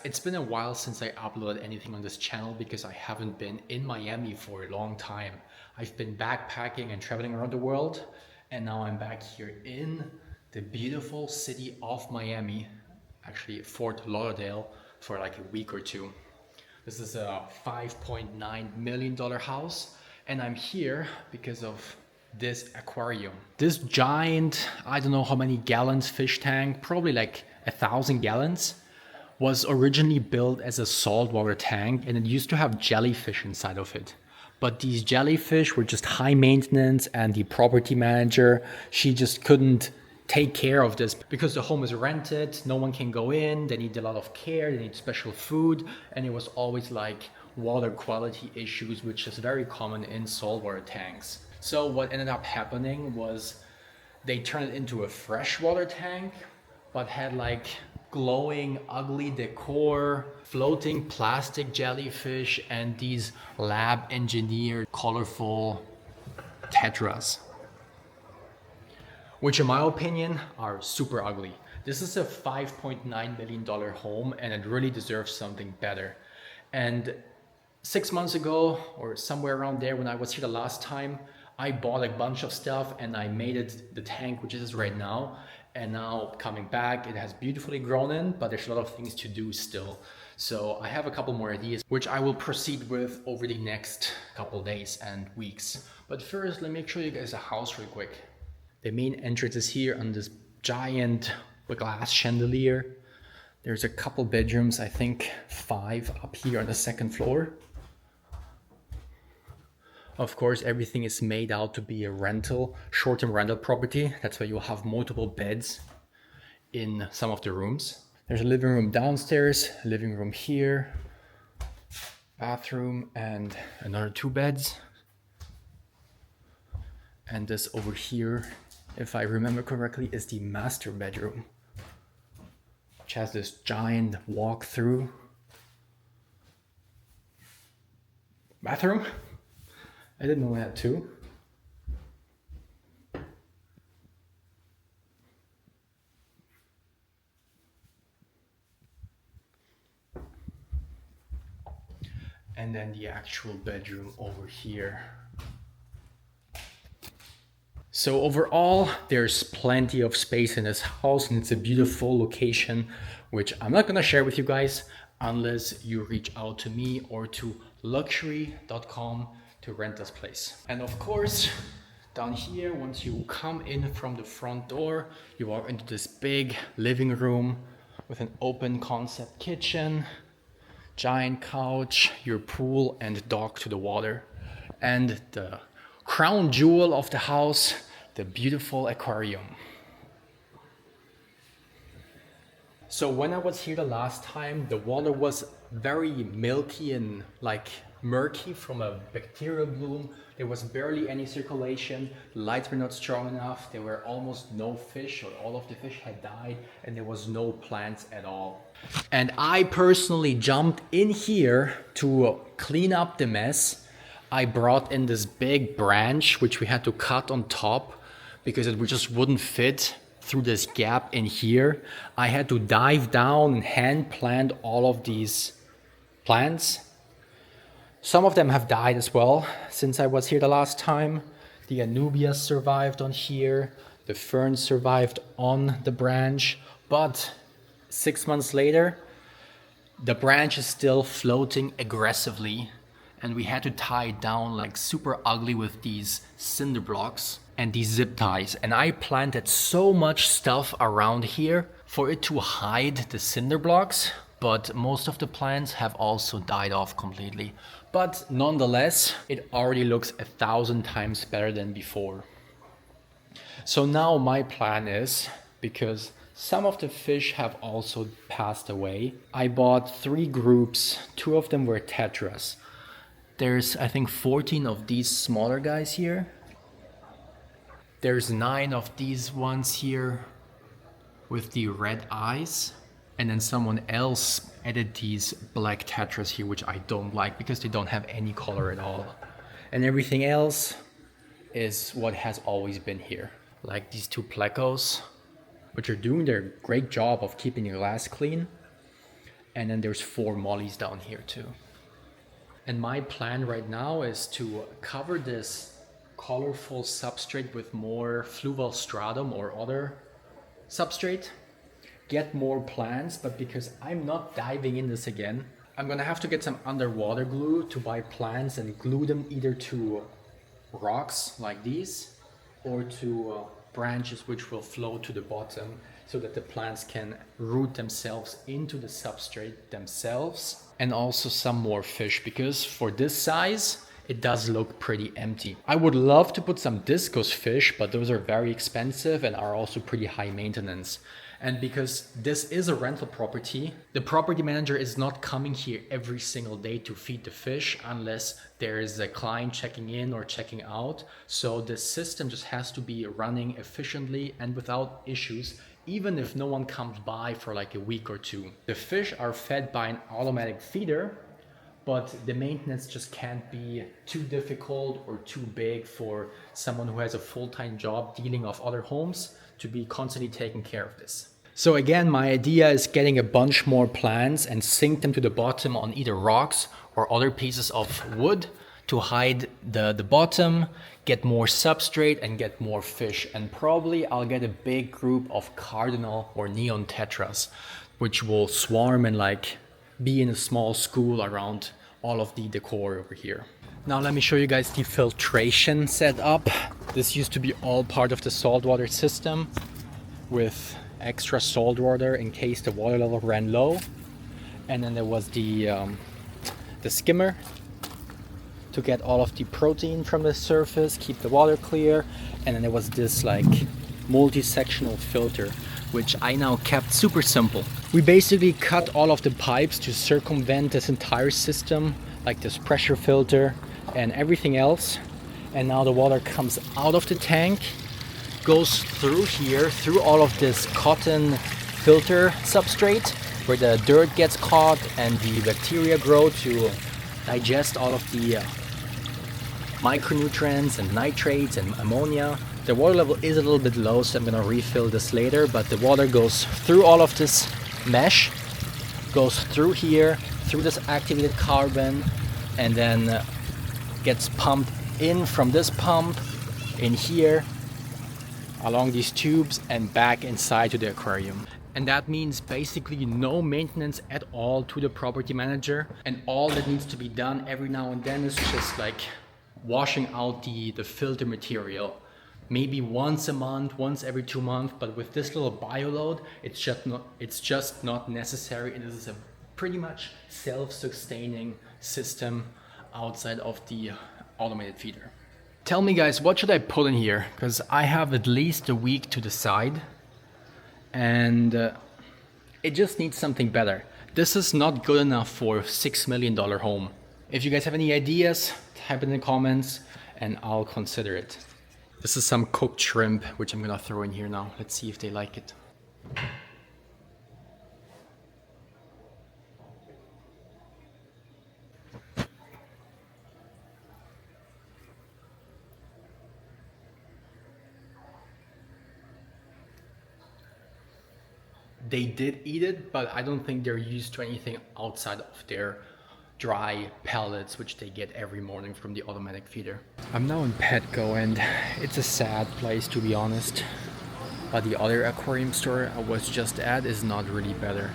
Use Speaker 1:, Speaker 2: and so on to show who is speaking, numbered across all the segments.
Speaker 1: it's been a while since I uploaded anything on this channel because I haven't been in Miami for a long time. I've been backpacking and traveling around the world, and now I'm back here in the beautiful city of Miami, actually Fort Lauderdale, for like a week or two. This is a $5.9 million house, and I'm here because of this aquarium. This giant, I don't know how many gallons fish tank, probably like 1,000 gallons, was originally built as a saltwater tank, and it used to have jellyfish inside of it. But these jellyfish were just high maintenance, and the property manager, she just couldn't take care of this because the home is rented, no one can go in, they need a lot of care, they need special food, and it was always like water quality issues, which is very common in saltwater tanks. So what ended up happening was they turned it into a freshwater tank, but had like glowing, ugly decor, floating plastic jellyfish, and these lab engineered, colorful tetras, which in my opinion are super ugly. This is a $5.9 million home, and it really deserves something better. And 6 months ago, or somewhere around there, when I was here the last time, I bought a bunch of stuff and I made it the tank which it is right now. And now coming back, it has beautifully grown in, but there's a lot of things to do still. So I have a couple more ideas, which I will proceed with over the next couple days and weeks. But first, let me show you guys the house real quick. The main entrance is here on this giant glass chandelier. There's a couple bedrooms, I think 5 up here on the second floor. Of course, everything is made out to be a rental, short-term rental property. That's why you'll have multiple beds in some of the rooms. There's a living room downstairs, a living room here, bathroom, and another 2 beds. And this over here, if I remember correctly, is the master bedroom, which has this giant walk-through bathroom. I didn't know I had 2. And then the actual bedroom over here. So overall, there's plenty of space in this house, and it's a beautiful location, which I'm not gonna share with you guys unless you reach out to me or to LUXURI.com to rent this place. And of course, down here, once you come in from the front door, you walk into this big living room with an open concept kitchen, giant couch, your pool, and dock to the water. And the crown jewel of the house, the beautiful aquarium. So when I was here the last time, the water was very milky and like murky from a bacterial bloom. There was barely any circulation, the lights were not strong enough, there were almost no fish, or all of the fish had died, and there was no plants at all. And I personally jumped in here to clean up the mess. I brought in this big branch which we had to cut on top because it just wouldn't fit through this gap in here. I had to dive down and hand plant all of these plants. Some of them have died as well since I was here the last time. The anubias survived on here, the ferns survived on the branch, but 6 months later, the branch is still floating aggressively, and we had to tie it down like super ugly with these cinder blocks and these zip ties. And I planted so much stuff around here for it to hide the cinder blocks, but most of the plants have also died off completely. But nonetheless, it already looks 1,000 times better than before. So now my plan is, because some of the fish have also passed away, I bought 3 groups. 2 of them were tetras. There's, I think, 14 of these smaller guys here. There's 9 of these ones here with the red eyes. And then someone else added these black tetras here, which I don't like because they don't have any color at all. And everything else is what has always been here. Like these 2 plecos, which are doing their great job of keeping the glass clean. And then there's 4 mollies down here too. And my plan right now is to cover this colorful substrate with more fluval stratum or other substrate, get more plants, but because I'm not diving in this again, I'm gonna have to get some underwater glue to buy plants and glue them either to rocks like these or to branches which will flow to the bottom so that the plants can root themselves into the substrate themselves. And also some more fish, because for this size it does look pretty empty. I would love to put some discus fish, but those are very expensive and are also pretty high maintenance. And because this is a rental property, the property manager is not coming here every single day to feed the fish unless there is a client checking in or checking out. So the system just has to be running efficiently and without issues, even if no one comes by for like a week or 2. The fish are fed by an automatic feeder, but the maintenance just can't be too difficult or too big for someone who has a full-time job dealing with other homes to be constantly taking care of this. So again, my idea is getting a bunch more plants and sink them to the bottom on either rocks or other pieces of wood to hide the bottom, get more substrate and get more fish. And probably I'll get a big group of cardinal or neon tetras, which will swarm and like be in a small school around all of the decor over here. Now let me show you guys the filtration setup. This used to be all part of the saltwater system with extra salt water in case the water level ran low. And then there was the skimmer to get all of the protein from the surface, keep the water clear. And then there was this like multi-sectional filter, which I now kept super simple. We basically cut all of the pipes to circumvent this entire system, like this pressure filter and everything else. And now the water comes out of the tank, goes through here, through all of this cotton filter substrate where the dirt gets caught and the bacteria grow to digest all of the micronutrients and nitrates and ammonia. The water level is a little bit low, so I'm gonna refill this later, but the water goes through all of this mesh, goes through here, through this activated carbon, and then gets pumped in from this pump, in here, along these tubes, and back inside to the aquarium. And that means basically no maintenance at all to the property manager. And all that needs to be done every now and then is just like washing out the filter material. Maybe once a month, once every 2 months, but with this little bioload, it's just not necessary. And this is a pretty much self-sustaining system outside of the automated feeder. Tell me guys, what should I put in here? Because I have at least a week to decide, and it just needs something better. This is not good enough for a $6 million home. If you guys have any ideas, type it in the comments and I'll consider it. This is some cooked shrimp, which I'm gonna throw in here now. Let's see if they like it. They did eat it, but I don't think they're used to anything outside of their dry pellets, which they get every morning from the automatic feeder. I'm now in Petco, and it's a sad place to be honest. But the other aquarium store I was just at is not really better.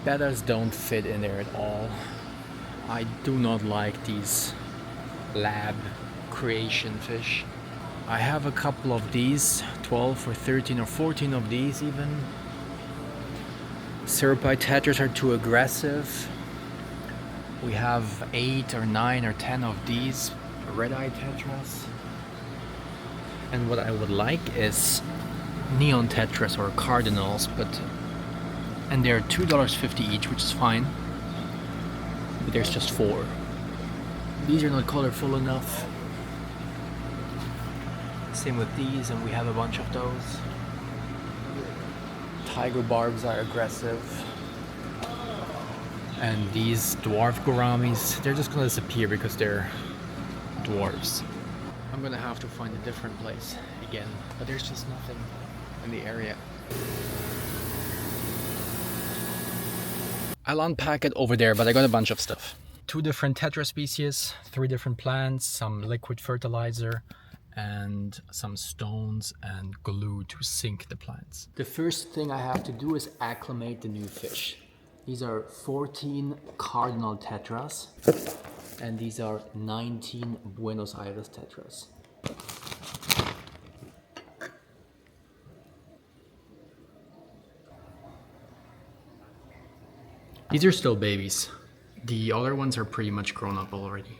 Speaker 1: Bettas don't fit in there at all. I do not like these lab creation fish. I have a couple of these, 12 or 13 or 14 of these even. Syrupite tetras are too aggressive. We have 8 or 9 or 10 of these red-eye tetras. And what I would like is neon tetras or cardinals, and they're $2.50 each, which is fine. But there's just 4. These are not colorful enough. Same with these, and we have a bunch of those. Tiger barbs are aggressive. And these dwarf gouramis, they're just gonna disappear because they're dwarves. I'm gonna have to find a different place again, but there's just nothing in the area. I'll unpack it over there, but I got a bunch of stuff. 2 different tetra species, 3 different plants, some liquid fertilizer, and some stones and glue to sink the plants. The first thing I have to do is acclimate the new fish. These are 14 cardinal tetras, and these are 19 Buenos Aires tetras. These are still babies. The other ones are pretty much grown up already.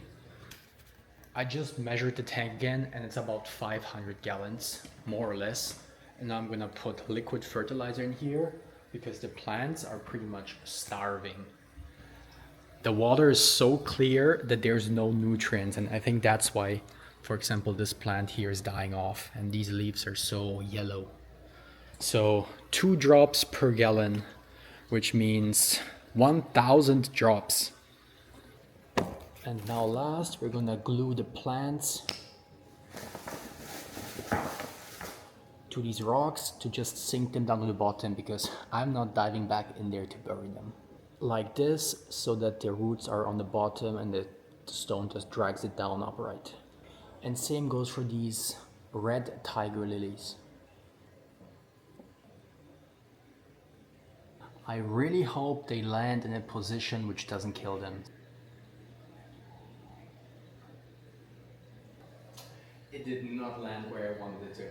Speaker 1: I just measured the tank again and it's about 500 gallons, more or less. And now I'm gonna put liquid fertilizer in here because the plants are pretty much starving. The water is so clear that there's no nutrients, and I think that's why, for example, this plant here is dying off and these leaves are so yellow. So 2 drops per gallon, which means 1,000 drops. And now last, we're gonna glue the plants to these rocks to just sink them down to the bottom, because I'm not diving back in there to bury them. Like this, so that the roots are on the bottom and the stone just drags it down upright. And same goes for these red tiger lilies. I really hope they land in a position which doesn't kill them. It did not land where I wanted it to.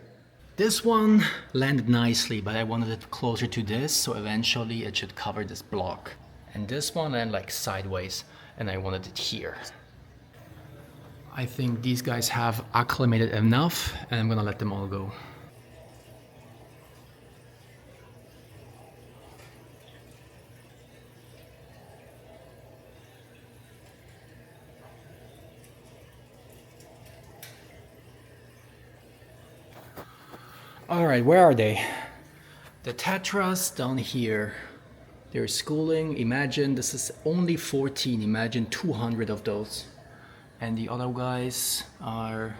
Speaker 1: This one landed nicely, but I wanted it closer to this, so eventually it should cover this block. And this one landed like sideways, and I wanted it here. I think these guys have acclimated enough, and I'm gonna let them all go. All right, where are they? The tetras down here. They're schooling. Imagine this is only 14. Imagine 200 of those. And the other guys are,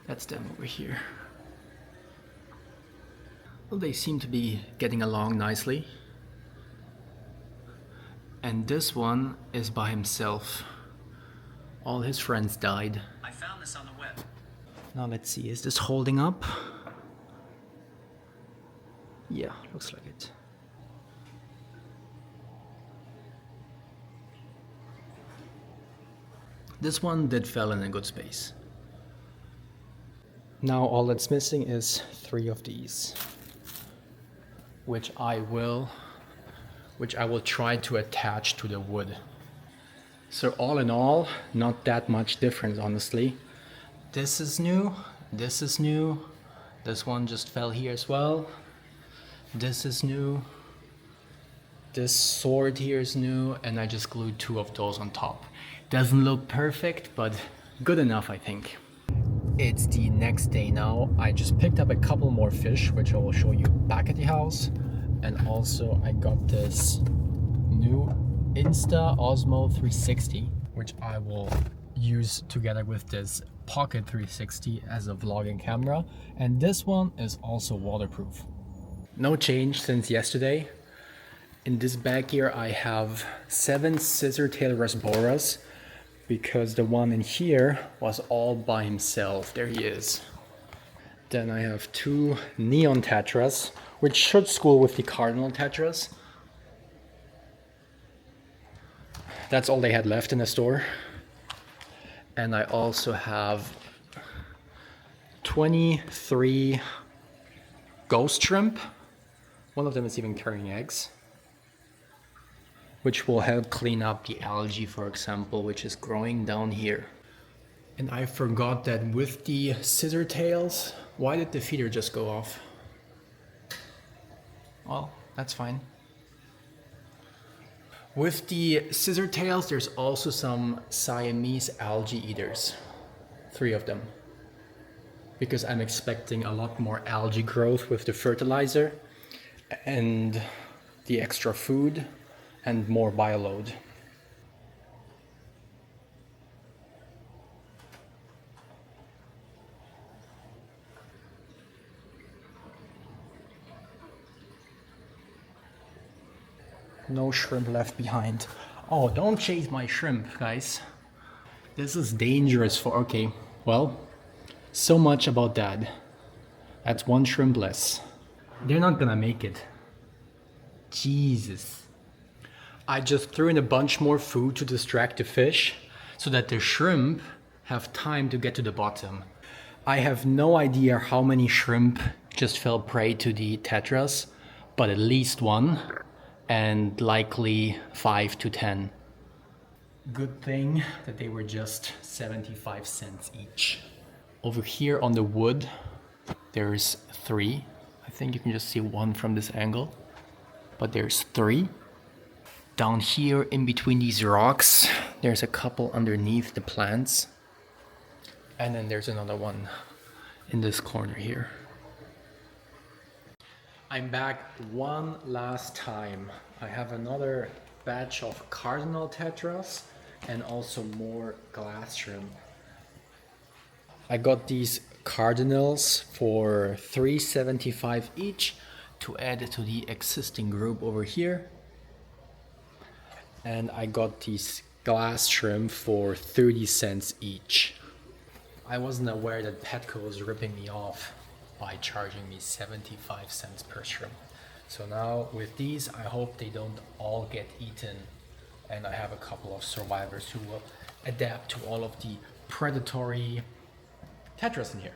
Speaker 1: that's them over here. Well, they seem to be getting along nicely. And this one is by himself. All his friends died. I found this on the web. Now let's see, is this holding up? Yeah, looks like it. This one did fell in a good space. Now all that's missing is 3 of these, which I will try to attach to the wood. So all in all, not that much difference, honestly. This is new, this is new, this one just fell here as well. This is new, this sword here is new, and I just glued 2 of those on top. Doesn't look perfect, but good enough, I think. It's the next day now. I just picked up a couple more fish, which I will show you back at the house. And also I got this new Insta Osmo 360, which I will use together with this Pocket 360 as a vlogging camera. And this one is also waterproof. No change since yesterday. In this bag here I have 7 scissor-tail rasboras, because the one in here was all by himself. There he is. Then I have 2 neon tetras, which should school with the cardinal tetras. That's all they had left in the store. And I also have 23 ghost shrimp. One of them is even carrying eggs, which will help clean up the algae, for example, which is growing down here. And I forgot that with the scissor tails, why did the feeder just go off? Well, that's fine. With the scissor tails, there's also some Siamese algae eaters, 3 of them, because I'm expecting a lot more algae growth with the fertilizer and the extra food and more bioload. No shrimp left behind. Oh, don't chase my shrimp, guys. This is dangerous for... Okay, well, so much about that. That's one shrimp less. They're not gonna make it. Jesus. I just threw in a bunch more food to distract the fish so that the shrimp have time to get to the bottom. I have no idea how many shrimp just fell prey to the tetras, but at least one, and likely 5 to 10. Good thing that they were just 75 cents each. Over here on the wood, there's 3. I think you can just see one from this angle, but there's 3. Down here in between these rocks, there's a couple underneath the plants. And then there's another one in this corner here. I'm back one last time. I have another batch of cardinal tetras and also more glass shrimp. I got these cardinals for $3.75 each to add to the existing group over here. And I got these glass shrimp for 30 cents each. I wasn't aware that Petco was ripping me off by charging me 75 cents per shrimp. So now with these, I hope they don't all get eaten, and I have a couple of survivors who will adapt to all of the predatory tetras in here.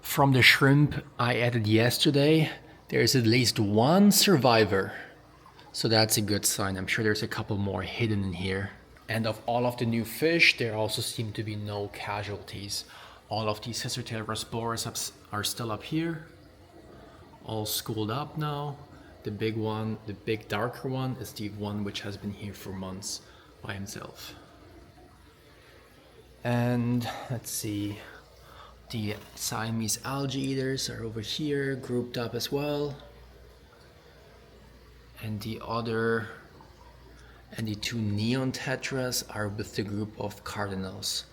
Speaker 1: From the shrimp I added yesterday, there's at least one survivor. So that's a good sign. I'm sure there's a couple more hidden in here. And of all of the new fish, there also seem to be no casualties. All of these scissor-tail rasboras are still up here, all schooled up now. The big one, the big darker one, is the one which has been here for months by himself. And let's see, the Siamese algae eaters are over here, grouped up as well. And the 2 neon tetras are with the group of cardinals.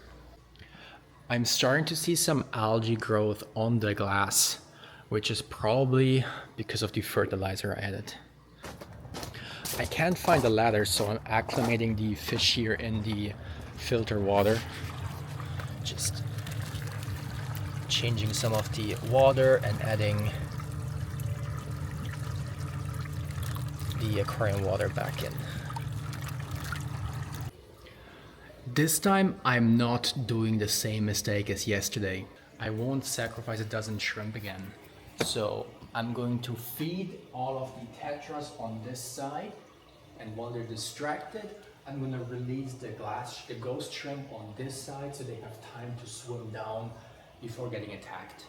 Speaker 1: I'm starting to see some algae growth on the glass, which is probably because of the fertilizer I added. I can't find the ladder, so I'm acclimating the fish here in the filter water. Just changing some of the water and adding the aquarium water back in. This time I'm not doing the same mistake as yesterday. I won't sacrifice a dozen shrimp again. So I'm going to feed all of the tetras on this side, and while they're distracted, I'm going to release the ghost shrimp on this side so they have time to swim down before getting attacked.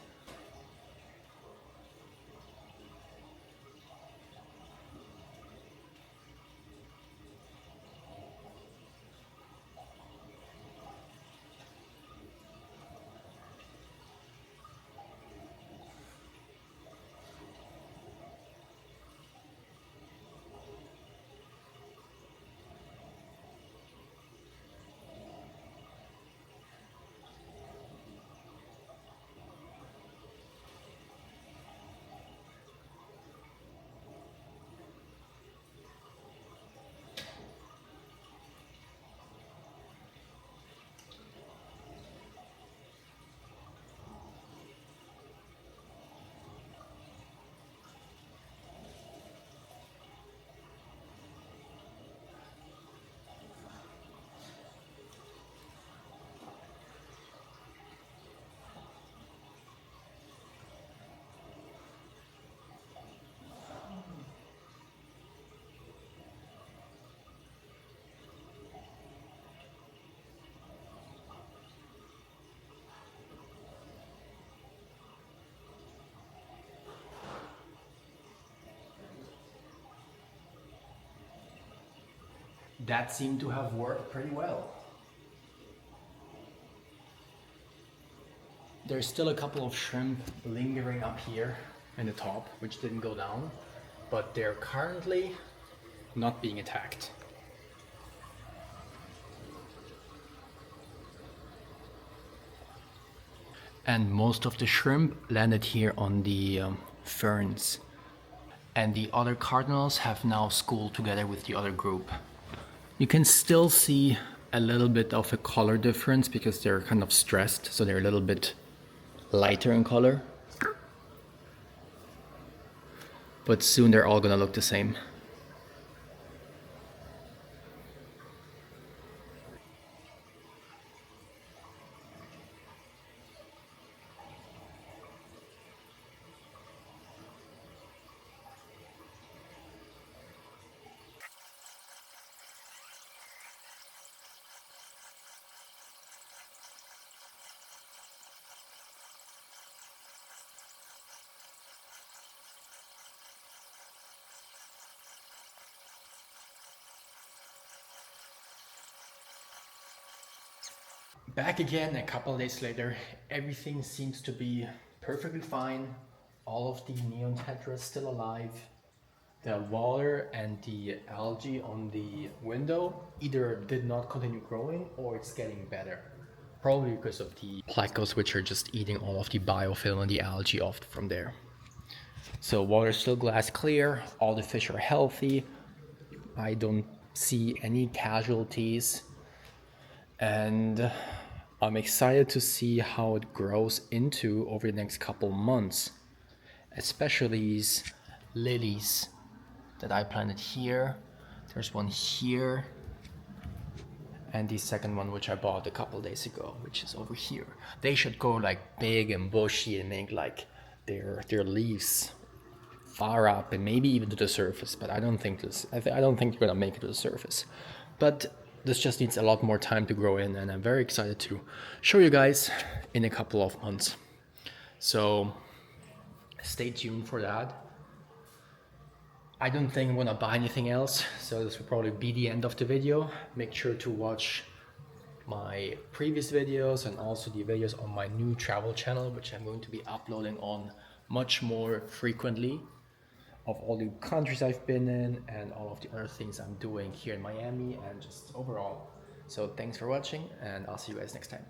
Speaker 1: That seemed to have worked pretty well. There's still a couple of shrimp lingering up here in the top, which didn't go down, but they're currently not being attacked. And most of the shrimp landed here on the ferns. and the other cardinals have now schooled together with the other group. You can still see a little bit of a color difference because they're kind of stressed, so they're a little bit lighter in color. But soon they're all gonna look the same. Back again a couple of days later, everything seems to be perfectly fine. All of the neon tetras still alive. The water and the algae on the window either did not continue growing or it's getting better. Probably because of the plecos, which are just eating all of the biofilm and the algae off from there. So water is still glass clear, all the fish are healthy. I don't see any casualties. And I'm excited to see how it grows into over the next couple months, especially these lilies that I planted here. There's one here, and the second one which I bought a couple days ago, which is over here. They should go like big and bushy and make like their leaves far up and maybe even to the surface, but I don't think I don't think they're gonna make it to the surface. But this just needs a lot more time to grow in, and I'm very excited to show you guys in a couple of months. So stay tuned for that. I don't think I'm gonna buy anything else, so this will probably be the end of the video. Make sure to watch my previous videos and also the videos on my new travel channel, which I'm going to be uploading on much more frequently, of all the countries I've been in and all of the other things I'm doing here in Miami and just overall. So thanks for watching, and I'll see you guys next time.